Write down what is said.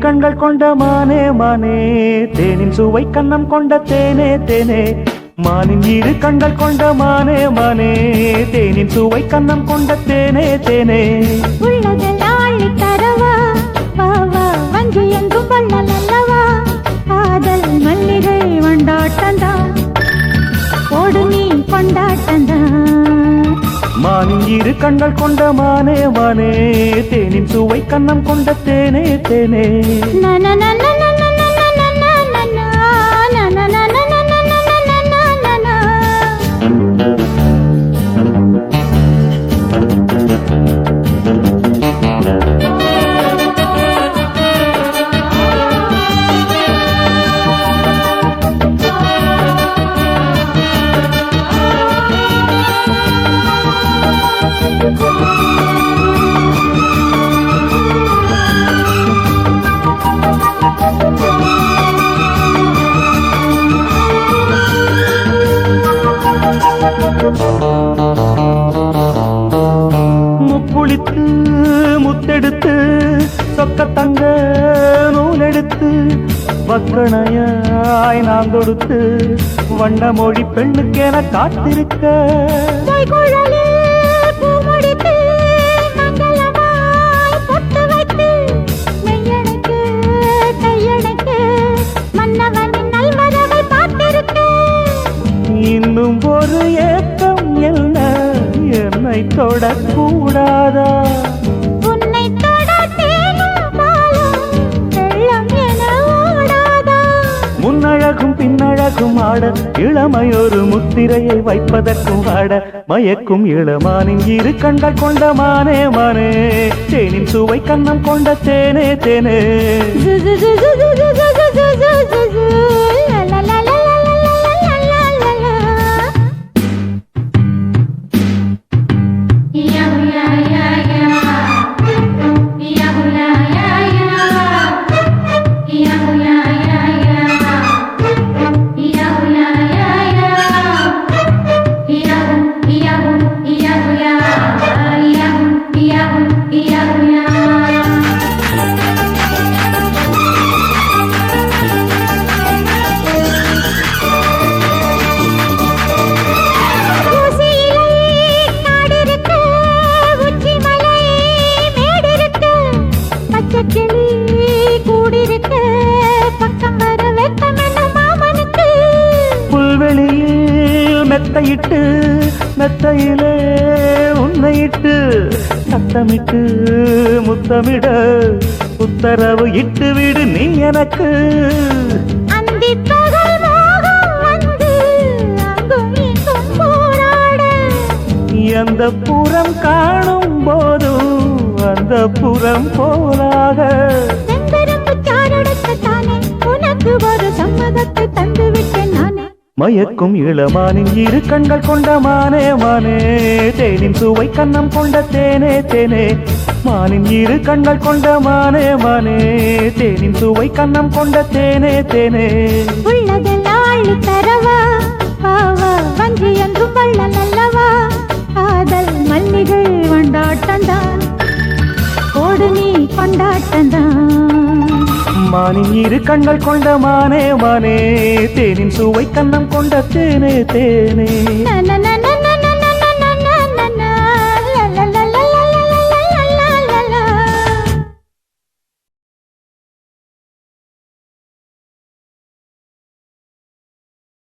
கண்கள் கொண்ட மானே மானே, தேனின் சுவை கண்ணம் கொண்ட தேனே தேனே. மானின் இரு கண்கள் கொண்ட மானே மானே, தேனின் சுவை கண்ணம் கொண்ட தேனே தேனே. உள்ளதெல்லாம் அள்ளி தரவா, வா வா வஞ்சி எங்கும் வள்ளல் அல்லவா. காதல் மல்லிகை வண்டாட்டந்தான், ஓடு நீ கொண்டாட்டந்தான். மானின் இரு கண்கள் கொண்ட மானே மானே, தேனின் சுவை கண்ணம் கொண்ட தேனே தேனே. முக்குளித்து முத்தெடுத்து சொக்க தங்க நூலெடுத்து வக்கணையாய் நான் கொடுத்து வண்ண மொழி பெண்ணுக்கென காத்திருக்க. இன்னும் ஒரு ஏக்கம் என்ன, என்னை தொடக்கூடாதா? உன்னை தொட தேனும் பாலும் வெள்ளம் என ஓடாதா? முன்னழகும் பின்னழகும் ஆட, இளமையொரு முத்திரையை வைப்பதற்கும் ஆட, மயக்கும் இளமானின் இரு கண்கள் கொண்ட மானே மானே, தேனின் சுவை கண்ணம் கொண்ட தேனே தேனே. புல்வெளியில் மெத்தையிட்டு மெத்தையிலே உன்னையிட்டு சத்தமிட்டு முத்தமிட உத்தரவு இட்டு விடு நீ எனக்கு. அந்த புறம் காணும் போதும் அந்த புறம் போலாக உனக்கு ஒரு சம்மதத்தை தந்து விட்டேன் நானே. மயக்கும் இளமானின் இரு கண்கள் கொண்ட மானே மானே, தேனின் சுவை கண்ணம் கொண்ட தேனே தேனே. மானின் இரு கண்கள் கொண்ட மானே மானே, தேனின் சுவை கண்ணம் கொண்ட தேனே தேனே. உள்ளதெல்லாம் அள்ளி தரவா, வா வா வஞ்சி என்றும் வள்ளல் அல்லவா. காதல் மல்லிகை வண்டாட்டந்தான், ஓடு நீ கொண்டாட்டந்தான். மானின் இரு கண்கள் கொண்ட மானே மானே, தேனின் சுவை கண்ணம் கொண்ட தேனே தேனே.